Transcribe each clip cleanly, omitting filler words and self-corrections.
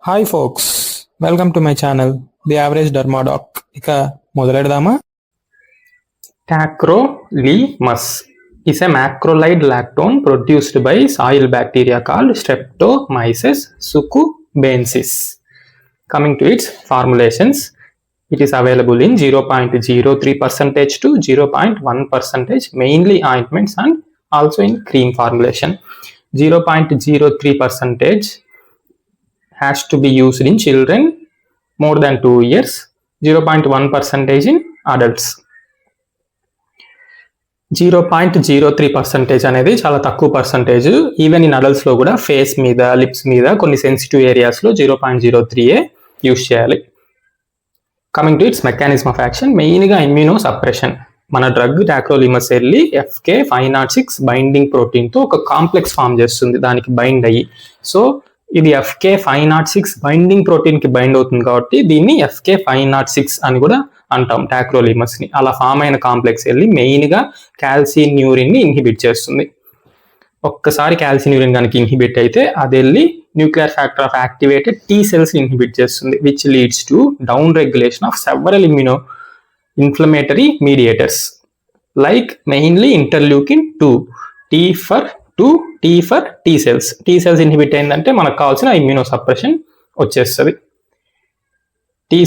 Hi folks, welcome to my channel the average dermadoc. ఇక మొదలెడదామా? Tacrolimus is a macrolide lactone produced by soil bacteria called Streptomyces succubensis. Coming to its formulations, it is available in 0.03% to 0.1%, mainly ointments and also in cream formulation. 0.03% has to be used in children more than 2 years, 0.1% in adults. 0.03% అనేది చాలా తక్కువ percentage. Even in adults లో కూడా face మీద, lips మీద కొన్ని sensitive areas లో 0.03 use చేయాలి. Coming to it's mechanism of action, main గా ఇమ్యూనో సప్రెషన్. మన డ్రగ్ టాక్రోలిమస్ వెళ్ళి FK506 బైండింగ్ ప్రోటీన్ తో ఒక కాంప్లెక్స్ ఫామ్ చేస్తుంది, దానికి బైండ్ అయ్యి. సో ఇది FK506 బైండింగ్ ప్రోటీన్ కి బైండ్ అవుతుంది కాబట్టి దీన్ని FK506 అని కూడా అంటాం టాక్రోలిమస్ ని. అలా ఫామ్ అయిన కాంప్లెక్స్ వెళ్ళి మెయిన్ గా క్యాల్సిన్యూరిన్ ని ఇన్హిబిట్ చేస్తుంది. ఒక్కసారి క్యాల్సిన్యూరిన్ కనుక ఇన్హిబిట్ అయితే అది వెళ్ళి nuclear factor of activated T cells inhibit చేస్తుంది, which leads to down regulation of several immuno inflammatory mediators like mainly interleukin 2, T for T cells. T cells inhibit అయిందంటే మనకు కావాల్సిన ఇమ్యూనో సప్రెషన్ వచ్చేస్తుంది. T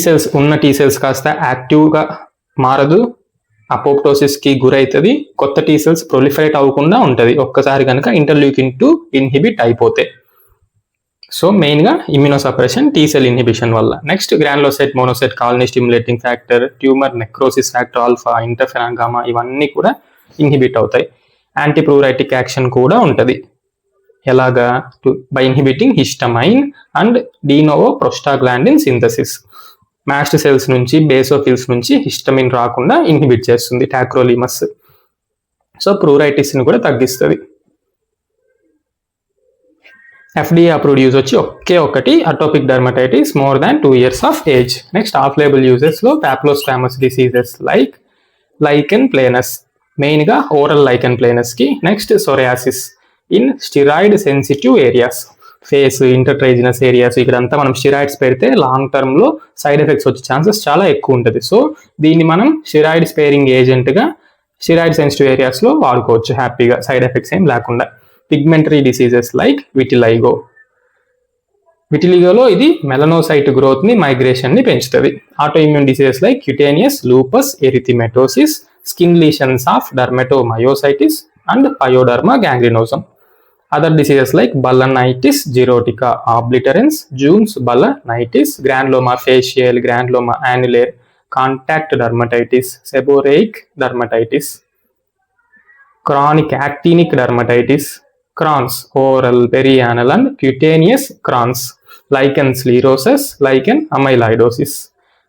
సెల్స్ కాస్త యాక్టివ్గా మారదు, apoptosis కి గురవుతుంది, కొత్త T సెల్స్ ప్రొలిఫరేట్ అవ్వకుండా ఉంటుంది ఒక్కసారి కనుక ఇంటర్లూకిన్ 2 ఇన్హిబిట్ అయిపోతే. సో మెయిన్ గా immuno suppression T cell inhibition వల్ల. Next granulocyte, monocyte colony stimulating factor, tumour necrosis factor alpha, interferon gamma ఇవన్నీ కూడా ఇన్హిబిట్ అవుతాయి. యాంటీప్రూరైటిక్ యాక్షన్ కూడా ఉంటుంది. ఎలాగా? By inhibiting histamine and de novo prostaglandin synthesis. Mast cells నుంచి, basophils నుంచి హిస్టమిన్ రాకుండా ఇన్హిబిట్ చేస్తుంది టాక్రోలిమస్. సో ప్రూరైటిస్ ని కూడా తగ్గిస్తుంది. FDA అప్రూవ్డ్ యూజ్ వచ్చి ఒకే ఒకటి, atopic dermatitis more than 2 years of age. Next off label uses లో papulosquamous diseases like lichen planus, main గా ఓరల్ లైకెన్ ప్లేనస్ కి. Next psoriasis in steroid sensitive areas, face, intertriginous areas. ఇక్కడంతా మనం steroids పెడితే long term లో side effects వచ్చే chances చాలా ఎక్కువ ఉంటుంది. సో దీన్ని మనం స్టిరాయిడ్ స్పేరింగ్ ఏజెంట్ గా స్టిరాయిడ్ సెన్సిటివ్ ఏరియాస్ లో వాడుకోవచ్చు హ్యాపీగా, సైడ్ ఎఫెక్ట్స్ ఏం లేకుండా. Pigmentary diseases like vitiligo. విటిలిగోలో ఇది మెలనోసైట్ గ్రోత్ ని, మైగ్రేషన్ ని పెంచుతుంది. Auto immune diseases like cutaneous lupus erythematosus, skin lesions of dermatomyositis and pyoderma gangrenosum. Other diseases like balanitis xerotica obliterans, Zoon's balanitis, granuloma faciale, granuloma annulare, contact dermatitis, seborrhoeic dermatitis, chronic actinic dermatitis, Crohn's oral, perianal and cutaneous Crohn's, lichen sclerosus, lichen amyloidosis,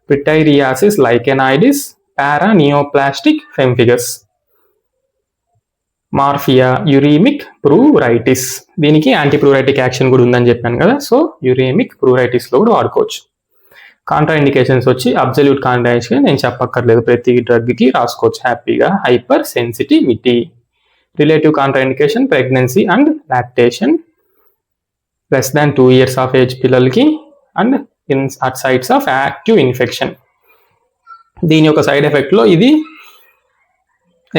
pityriasis lichenoides, paraneoplastic pemphigus, morphea, uraemic pruritus. దీనికి antipruritic action కూడా ఉందని చెప్పాను కదా, so యురీమిక్ ప్రూరైటిస్ లో కూడా వాడుకోవచ్చు. Contra indications వచ్చి absolute contraindication నేను చెప్పక్కర్లేదు, ప్రతి డ్రగ్ కి రాసుకోవచ్చు హ్యాపీగా. Hyper sensitivity. Relative contraindication pregnancy and lactation, less than 2 years of age పిల్లలకి, and in at sites of active infection. దీని యొక్క సైడ్ ఎఫెక్ట్ లో ఇది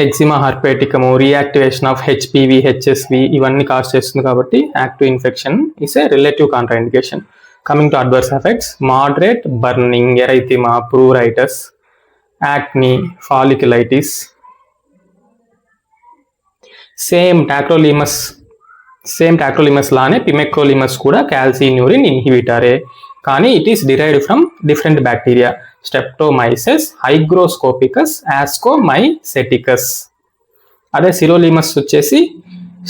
eczema, herpeticum, reactivation of HPV, HSV ఇవన్నీ కాజ్ చేస్తుంది కాబట్టి active infection is a relative contraindication. Coming to adverse effects, moderate burning, erythema, pruritus, acne, folliculitis. Same tacrolimus లానే pimecrolimus కూడా calcineurin ఇన్హిబిటరే, కానీ it is derived from different bacteria. Streptomyces hygroscopicus, ascomyceticus. అదే sirolimus వచ్చేసి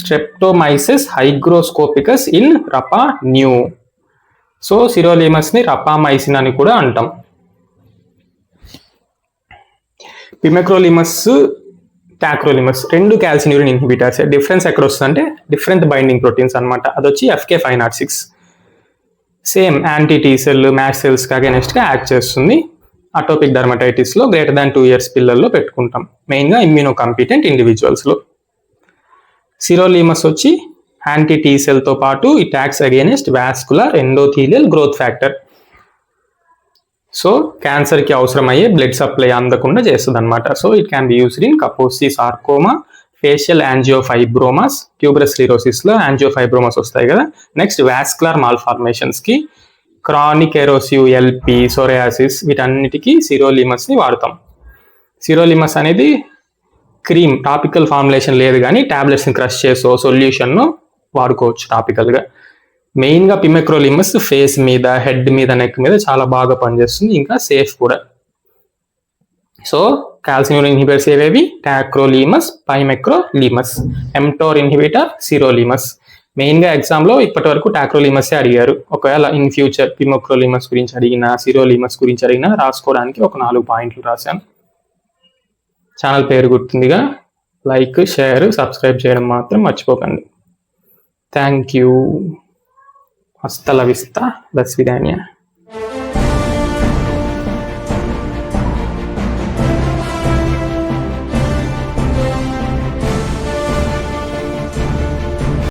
streptomyces hygroscopicus in Rapa Nui. So sirolimus ని rapamycin అని కూడా అంటాం. పిమెక్రోలిమస్, టాక్రోలిమస్ రెండు క్యాల్సిన్యూరిన్ ఇన్హిబిటర్స్. డిఫరెన్స్ ఎక్కడ వస్తుంది అంటే డిఫరెంట్ బైండింగ్ ప్రోటీన్స్ అనమాట. అది వచ్చి FK506 same anti T cell, mash cells కి అగైనెస్ట్ గా యాక్ట్ చేస్తుంది. అటోపిక్ డర్మటైటిస్ లో గ్రేటర్ దాన్ 2 years పిల్లల్లో పెట్టుకుంటాం, మెయిన్ గా ఇమ్యూనో కాంపిటెంట్ ఇండివిజువల్స్ లో. సిరోలిమస్ వచ్చి యాంటీ టీ సెల్తో పాటు it acts against vascular endothelial growth factor. So క్యాన్సర్కి అవసరమయ్యే బ్లడ్ సప్లై అందకుండా చేస్తుంది అనమాట. So it can be used in Kaposi sarcoma, facial angiofibromas, tuberous స్క్లెరోసిస్లో యాంజియోఫైబ్రోమాస్ వస్తాయి కదా. నెక్స్ట్ వాస్కులర్ మాల్ఫార్మేషన్స్కి, క్రానిక్ ఎరోసివ్, ఎల్పి, సోరియాసిస్ వీటన్నిటికీ సిరోలిమస్ని వాడతాం. సిరోలిమస్ అనేది క్రీమ్, టాపికల్ ఫార్ములేషన్ లేదు కానీ టాబ్లెట్స్ని క్రష్ చేసో సొల్యూషన్ను వాడుకోవచ్చు టాపికల్గా. మెయిన్గా పిమెక్రోలిమస్ ఫేస్ మీద, హెడ్ మీద, నెక్ మీద చాలా బాగా పనిచేస్తుంది, ఇంకా సేఫ్ కూడా. సో కాల్సియం ఇన్హిబిటర్స్ ఏవేవి? టాక్రోలిమస్, పైమెక్రోలిమస్. ఎంటోర్ ఇన్హిబిటర్ సిరోలిమస్. మెయిన్గా ఎగ్జామ్లో ఇప్పటి వరకు టాక్రోలిమసే అడిగారు. ఒకవేళ ఇన్ ఫ్యూచర్ పిమెక్రోలిమస్ గురించి అడిగినా, సిరోలిమస్ గురించి అడిగినా రాసుకోవడానికి ఒక 4 పాయింట్లు రాశాను. ఛానల్ పేరు గుర్తుందిగా, లైక్, షేర్, సబ్స్క్రైబ్ చేయడం మాత్రం మర్చిపోకండి. Thank you. హస్త ల విస్తా, దస్విదాన్య.